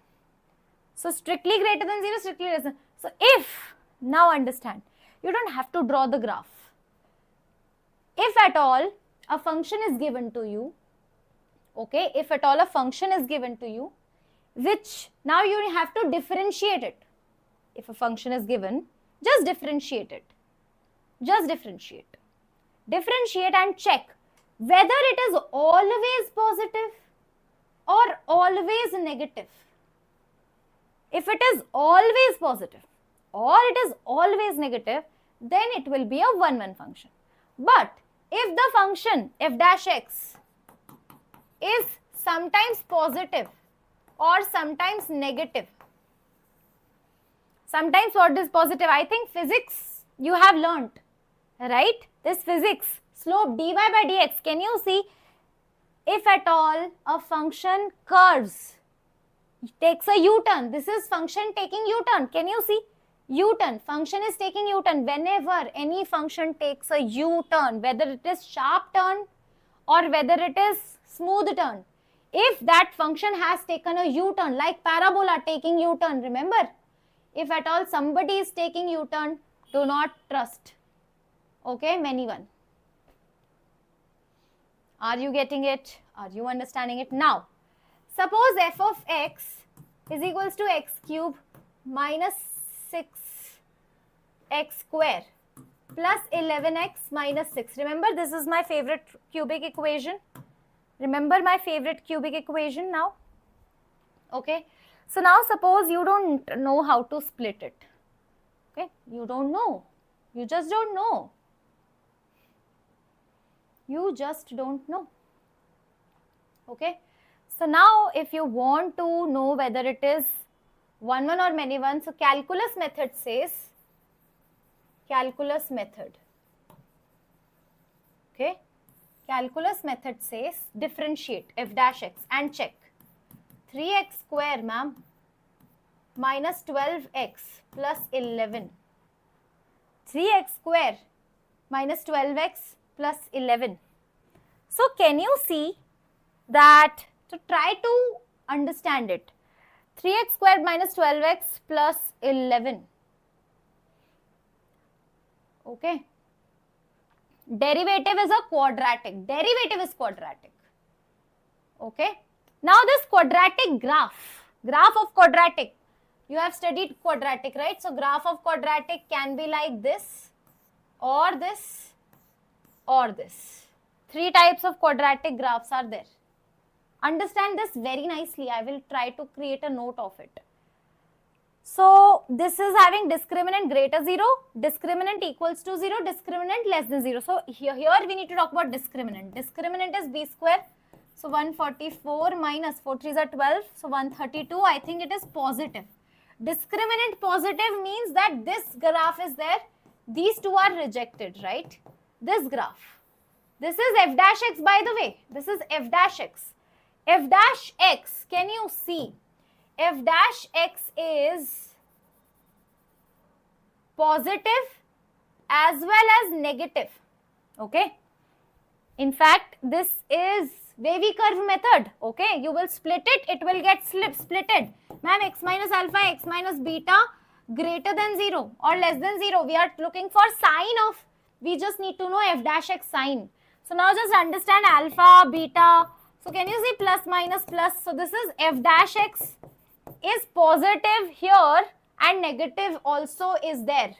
So, strictly greater than 0, strictly less than. So, if, now understand, you don't have to draw the graph. If at all a function is given to you, okay, if at all a function is given to you, which now you have to differentiate it. If a function is given, just differentiate it. Just differentiate. Differentiate and check whether it is always positive or always negative. If it is always positive or it is always negative, then it will be a 1, 1 function. But if the function f dash x is sometimes positive or sometimes negative, sometimes what is positive? I think physics you have learnt, right? This physics, slope dy by dx. Can you see? If at all a function curves, takes a U-turn. This is function taking U-turn. Can you see? U-turn. Function is taking U-turn. Whenever any function takes a U-turn, whether it is sharp turn or whether it is smooth turn, if that function has taken a U-turn, like parabola taking U-turn, remember? If at all somebody is taking U-turn, do not trust. Okay, many one. Are you getting it? Are you understanding it? Now, suppose f of x is equals to x cube minus 6x square plus 11x minus 6. Remember, this is my favorite cubic equation. Remember my favorite cubic equation now? Okay. So now suppose you don't know how to split it. Okay. You don't know. You just don't know. You just don't know. Okay. So now if you want to know whether it is 1, 1 or many one, so calculus method says, calculus method. Okay. Calculus method says differentiate f dash x and check 3x square, ma'am, minus 12x plus 11. 3x square minus 12x plus 11. So can you see that, to try to understand it, 3x square minus 12x plus 11. Okay. Derivative is a quadratic. Derivative is quadratic. Okay. Now this quadratic graph of quadratic, you have studied quadratic, right? So graph of quadratic can be like this, or this, or this. 3 types of quadratic graphs are there. Understand this very nicely. I will try to create a note of it. So this is having discriminant greater 0, discriminant equals to 0, discriminant less than 0. So here we need to talk about discriminant. Discriminant is b square. So 144 minus 4 3s are 12. So 132, I think it is positive. Discriminant positive means that this graph is there. These two are rejected, right? This graph. This is f dash x, by the way. This is f dash x. F dash x, can you see? F dash x is positive as well as negative. Okay. In fact, this is wavy curve method. Okay. You will split it. It will get splitted. Ma'am, x minus alpha, x minus beta greater than 0 or less than 0. We are looking for sign of, we just need to know f dash x sign. So now just understand alpha, beta. So can you see plus, minus, plus? So this is f dash x is positive here and negative also is there.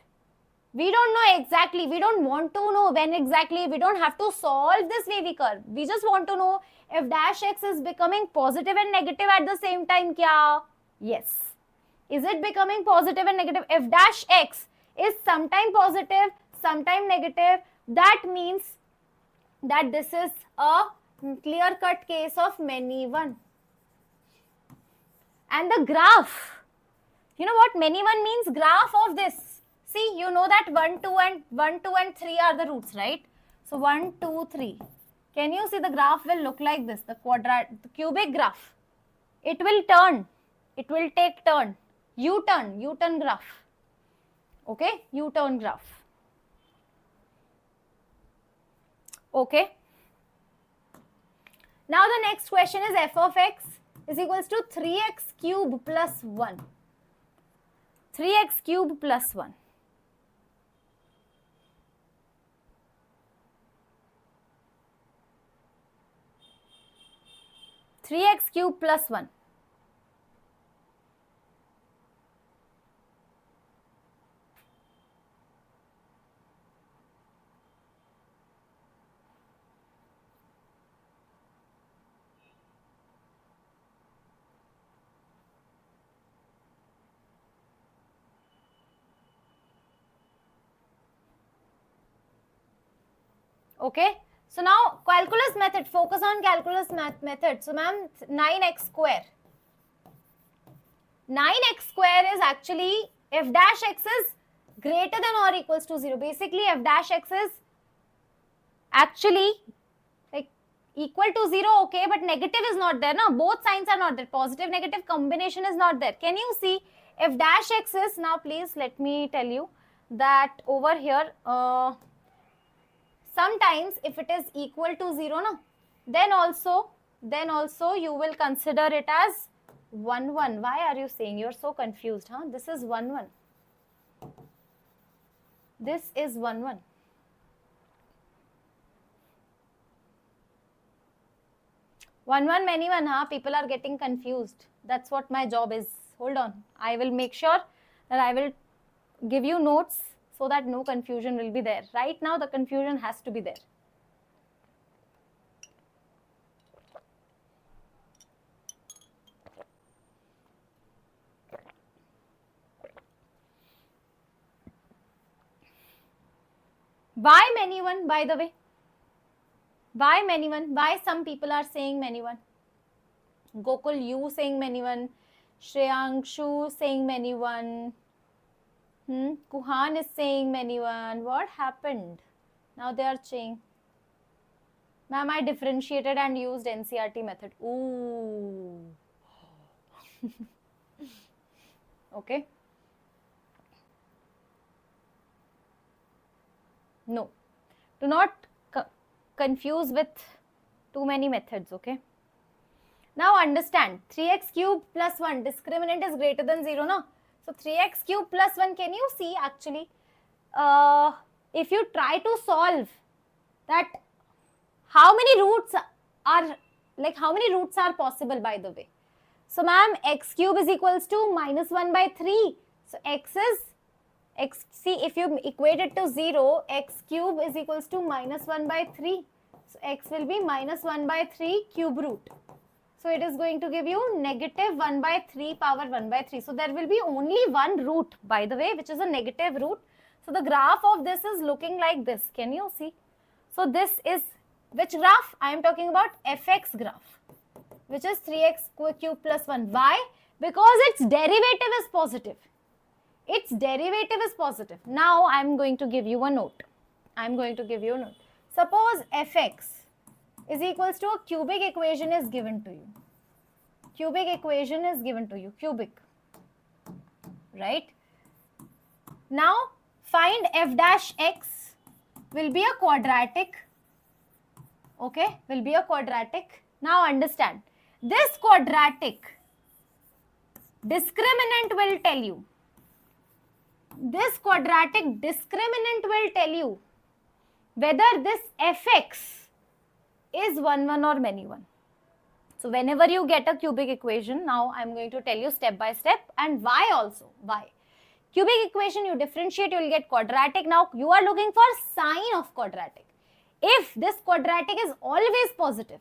We don't know exactly, we don't want to know when exactly, we don't have to solve this wavy curve. We just want to know if dash x is becoming positive and negative at the same time, kya? Yes. Is it becoming positive and negative? If dash x is sometime positive, sometime negative, that means that this is a clear-cut case of many one. And the graph, you know what many one means? Graph of this. See, you know that 1, 2 and 3 are the roots, right? So 1, 2, 3. Can you see the graph will look like this, the cubic graph. It will turn. It will take turn. U-turn graph. Okay, U-turn graph. Okay. Now the next question is f of x is equals to 3x cube plus 1. 3x cube plus 1. Three x cube plus 1. Okay. So now calculus method, focus on calculus method. So ma'am, 9x square. 9x square is actually f dash x is greater than or equals to 0. Basically f dash x is actually like equal to 0, okay, but negative is not there. No, both signs are not there. Positive, negative combination is not there. Can you see f dash x is, now please let me tell you that over here, sometimes if it is equal to 0, no, then also you will consider it as 1, 1. Why are you saying? You're so confused, huh? This is 1, 1. This is 1, 1. One, many one, huh? People are getting confused. That's what my job is. Hold on. I will make sure that I will give you notes so that no confusion will be there. Right now, the confusion has to be there. Why many one, by the way? Why many one? Why some people are saying many one? Gokul, you saying many one. Shreyangshu saying many one. Kuhan is saying many one. What happened? Now they are saying. Ma'am, I differentiated and used NCERT method. Ooh. Okay. No. Do not confuse with too many methods, okay? Now understand, 3x cube plus 1, discriminant is greater than 0, no? So 3x cube plus 1, can you see actually, if you try to solve that, how many roots are like how many roots are possible, by the way? So ma'am, x cube is equals to minus 1 by 3. So see, if you equate it to 0, x cube is equals to minus 1 by 3. So x will be minus 1 by 3 cube root. So it is going to give you negative 1 by 3 power 1 by 3. So there will be only one root, by the way, which is a negative root. So the graph of this is looking like this. Can you see? So this is which graph? I am talking about fx graph, which is 3x cube plus 1. Why? Because its derivative is positive. Its derivative is positive. Now I am going to give you a note. Suppose fx is equals to a cubic equation is given to you. Cubic, right? Now find f dash x will be a quadratic. Okay, will be a quadratic. Now understand, this quadratic discriminant will tell you. This quadratic discriminant will tell you whether this fx is 1, 1 or many 1. So whenever you get a cubic equation, now I am going to tell you step by step, and why also. Why? Cubic equation, you differentiate, you will get quadratic. Now you are looking for sign of quadratic. If this quadratic is always positive,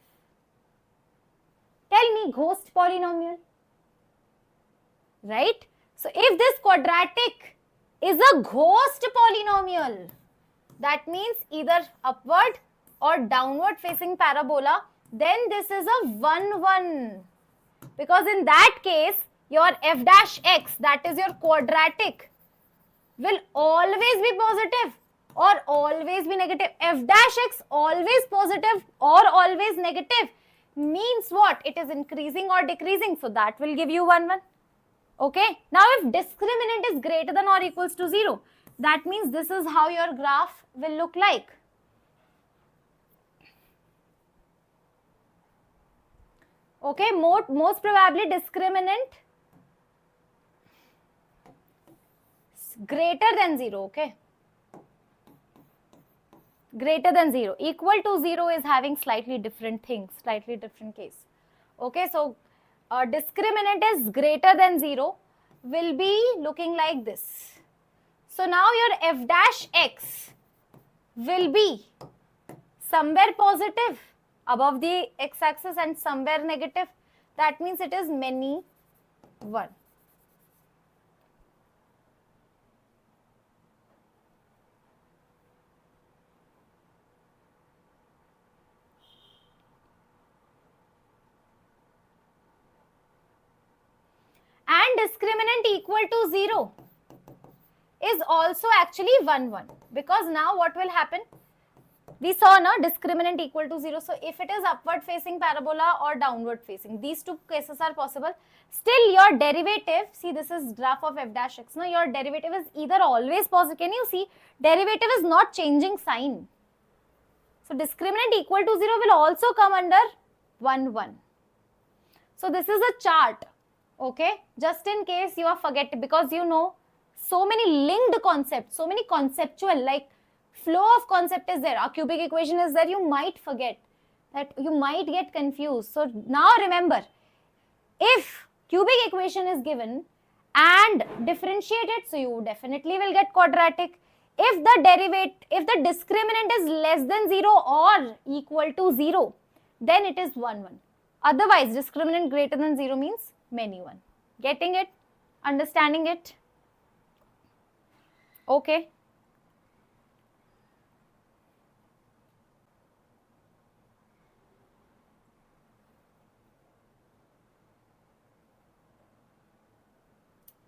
tell me ghost polynomial, right? So if this quadratic is a ghost polynomial, that means either upward or downward facing parabola, then this is a 1, 1. Because in that case, your f dash x, that is your quadratic, will always be positive or always be negative. F dash x always positive or always negative means what? It is increasing or decreasing. So that will give you 1, 1. Okay. Now if discriminant is greater than or equals to 0, that means this is how your graph will look like. Okay, most probably discriminant greater than 0, okay? Greater than 0. Equal to 0 is having slightly different things, slightly different case. Okay, so discriminant is greater than 0 will be looking like this. So now your f dash x will be somewhere positive above the x-axis and somewhere negative. That means it is many 1. And discriminant equal to 0 is also actually 1, 1. Because now what will happen? We saw na discriminant equal to 0. So if it is upward facing parabola or downward facing, these two cases are possible. Still your derivative, see this is graph of f dash x. Now your derivative is either always positive. Can you see? Derivative is not changing sign. So discriminant equal to 0 will also come under 1, 1. So this is a chart. Okay. Just in case you are forgetting, because you know so many linked concepts, so many conceptual, like flow of concept is there, a cubic equation is there, you might forget, that you might get confused. So now remember, if cubic equation is given and differentiated, so you definitely will get quadratic. If the discriminant is less than 0 or equal to 0, then it is 1, 1. Otherwise, discriminant greater than 0 means many 1. Getting it? Understanding it? Okay.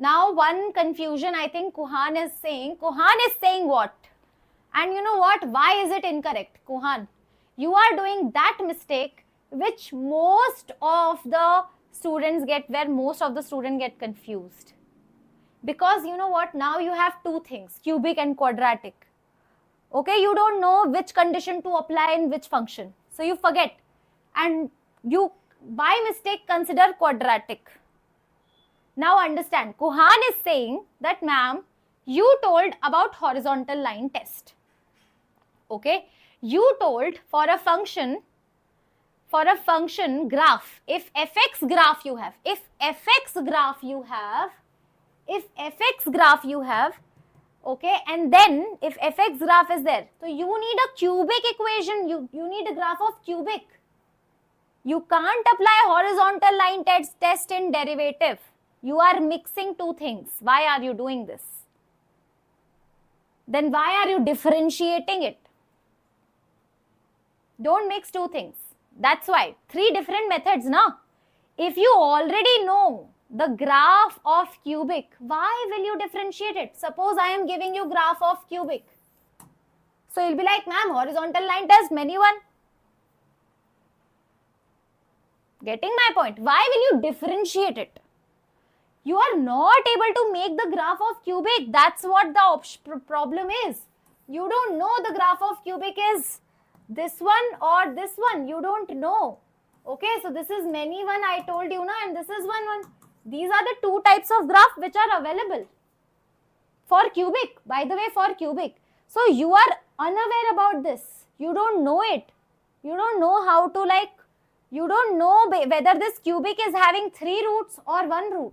Now one confusion I think Kuhan is saying what? And you know what? Why is it incorrect? Kuhan, you are doing that mistake which most of the students get, where most of the students get confused. Because you know what? Now you have two things, cubic and quadratic. Okay, you don't know which condition to apply in which function. So you forget. And you by mistake consider quadratic. Now understand, Kuhan is saying that ma'am, you told about horizontal line test. Okay, you told for a function for a function graph, if fx graph you have, okay, and then if fx graph is there, so you need a cubic equation, you need a graph of cubic. You can't apply horizontal line test in derivative. You are mixing two things. Why are you doing this? Then why are you differentiating it? Don't mix two things. That's why. Three different methods, na? If you already know the graph of cubic, why will you differentiate it? Suppose I am giving you graph of cubic. So you'll be like, ma'am, horizontal line test, many one. Getting my point? Why will you differentiate it? You are not able to make the graph of cubic. That's what the problem is. You don't know the graph of cubic is this one or this one. You don't know. Okay, so this is many one I told you, na, and this is one. These are the two types of graph which are available for cubic. By the way, for cubic. So you are unaware about this. You don't know it. You don't know how to you don't know whether this cubic is having 3 roots or 1 root.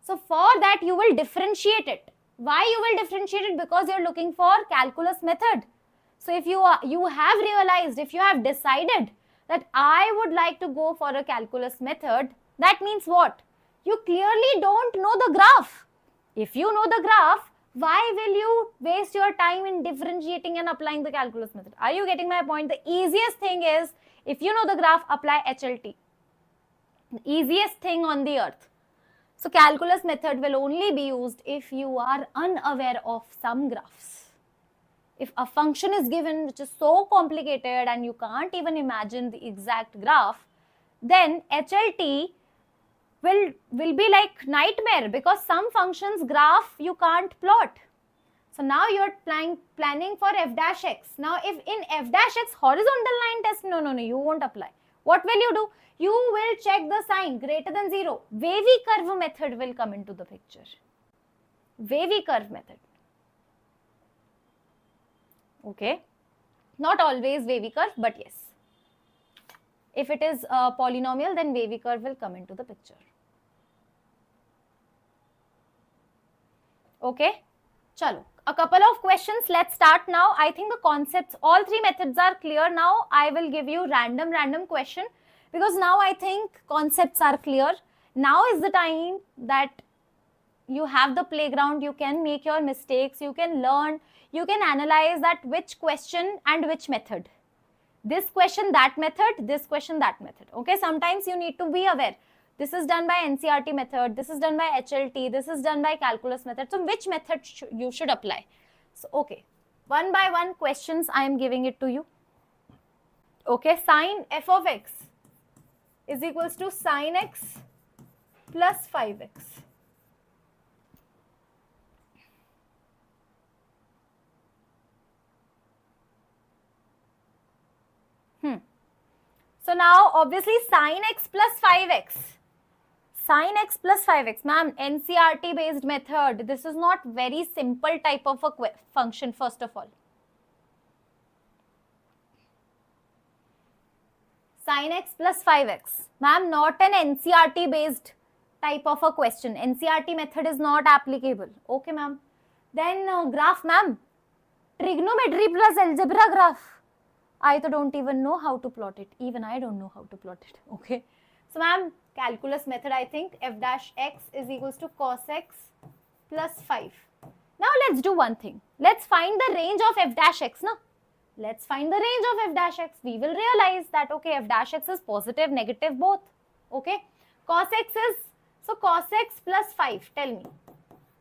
So for that you will differentiate it. Why you will differentiate it? Because you are looking for calculus method. So if you have realized, if you have decided that I would like to go for a calculus method, that means what? You clearly don't know the graph. If you know the graph, why will you waste your time in differentiating and applying the calculus method? Are you getting my point? The easiest thing is, if you know the graph, apply HLT. The easiest thing on the earth. So calculus method will only be used if you are unaware of some graphs. If a function is given which is so complicated and you can't even imagine the exact graph, then HLT will be like nightmare, because some functions graph you can't plot. So now you're planning for f dash x. Now if in f dash x horizontal line test, no, you won't apply. What will you do? You will check the sign greater than 0. Wavy curve method will come into the picture. Wavy curve method. Okay. Not always wavy curve, but yes. If it is a polynomial, then wavy curve will come into the picture. Okay. Chalo. A couple of questions. Let's start now. I think the concepts, all 3 methods are clear now. I will give you random question, because now I think concepts are clear. Now is the time that you have the playground. You can make your mistakes. You can learn. You can analyze that which question and which method. This question, that method. This question, that method. Okay. Sometimes you need to be aware. This is done by NCERT method, this is done by HLT, this is done by calculus method. So which method you should apply? So okay, one by one questions I am giving it to you. Okay, sine f of x is equals to sine x plus 5x. So now obviously sine x plus 5x. Sine x plus 5x, ma'am, NCERT based method. This is not very simple type of a function, first of all. Sine x plus 5x. Ma'am, not an NCERT based type of a question. NCERT method is not applicable. Okay, ma'am. Then graph, ma'am. Trigonometry plus algebra graph. I don't even know how to plot it. Even I don't know how to plot it. Okay. So, ma'am, calculus method, I think f dash x is equals to cos x plus 5. Now, let's do one thing. Let's find the range of f dash x. No? Let's find the range of f dash x. We will realize that, okay, f dash x is positive, negative, both. Okay. Cos x is, so cos x plus 5. Tell me.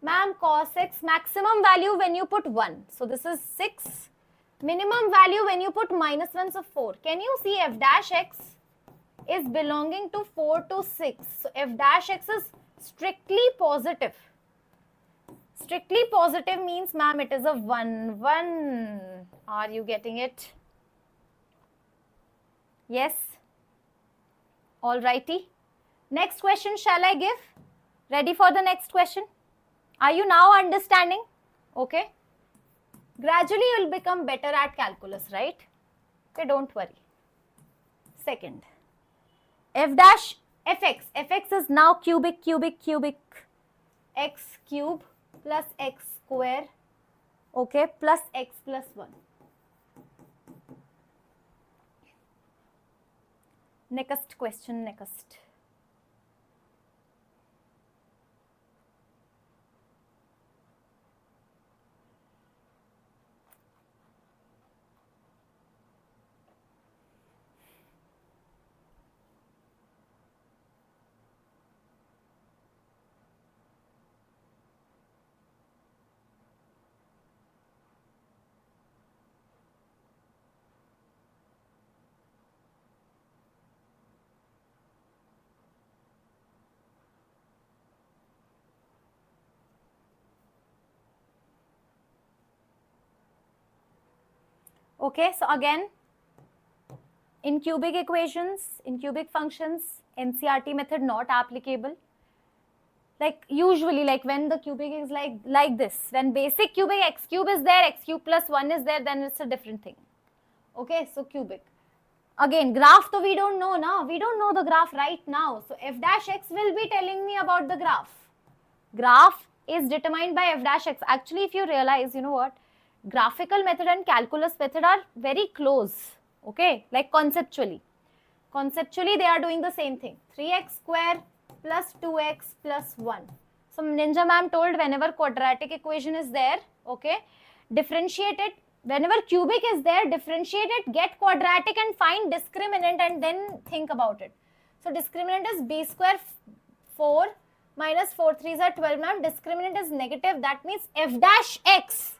Ma'am, cos x maximum value when you put 1. So, this is 6. Minimum value when you put minus 1, so 4. Can you see f dash x is belonging to 4 to 6. So, f dash x is strictly positive. Strictly positive means, ma'am, it is a 1, 1. Are you getting it? Yes? Alrighty. Next question shall I give? Ready for the next question? Are you now understanding? Okay. Gradually you will become better at calculus, right? Okay, don't worry. Second, f dash fx is now cubic x cube plus x square, okay, plus x plus 1. Next question, next. Okay, so again, in cubic equations, in cubic functions, NCERT method not applicable. Like usually, like when the cubic is like this, when basic cubic x cube is there, x cube plus 1 is there, then it's a different thing. Okay, so cubic. Again, graph, so we don't know now. We don't know the graph right now. So f dash x will be telling me about the graph. Graph is determined by f dash x. Actually, if you realize, you know what? Graphical method and calculus method are very close. Okay, like conceptually. Conceptually, they are doing the same thing. 3x square plus 2x plus 1. So, Ninja ma'am told whenever quadratic equation is there, okay, differentiate it. Whenever cubic is there, differentiate it, get quadratic and find discriminant and then think about it. So, discriminant is b square 4 minus 4 3s are 12, ma'am. Discriminant is negative. That means f dash x.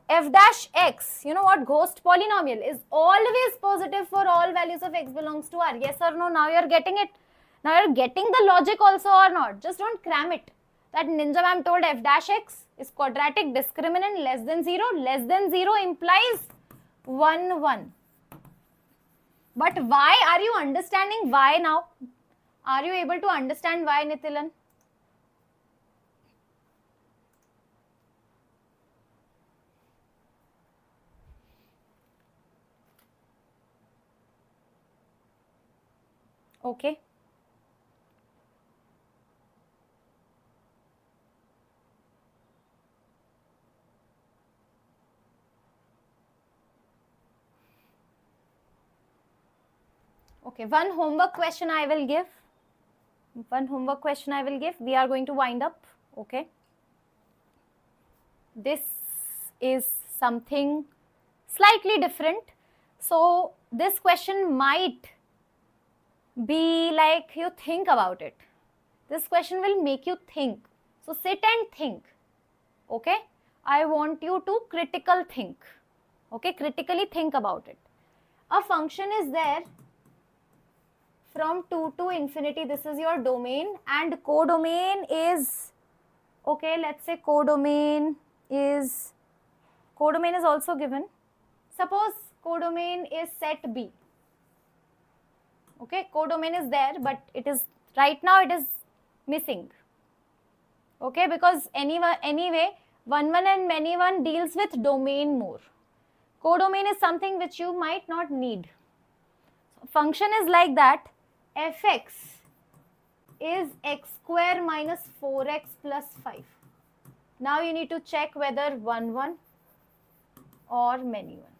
F dash x, you know what, ghost polynomial is always positive for all values of x belongs to R. Yes or no? Now you're getting it. Now you're getting the logic also or not. Just don't cram it. That Ninja ma'am told f dash x is quadratic, discriminant less than 0. Less than 0 implies 1, 1. But why? Are you understanding why now? Are you able to understand why, Nithilan? Okay. Okay, one homework question I will give. We are going to wind up. Okay. This is something slightly different. So this question might be like, you think about it. This question will make you think. So sit and think. Okay. I want you to critical think. Okay. Critically think about it. A function is there from 2 to infinity. This is your domain, and codomain is, okay, let's say codomain is also given. Suppose codomain is set B. Okay, codomain is there, but it is right now it is missing. Okay, because anyway 1 1 and many 1 deals with domain more. Codomain is something which you might not need. So function is like that. Fx is x square minus 4x plus 5. Now you need to check whether 1 1 or many 1.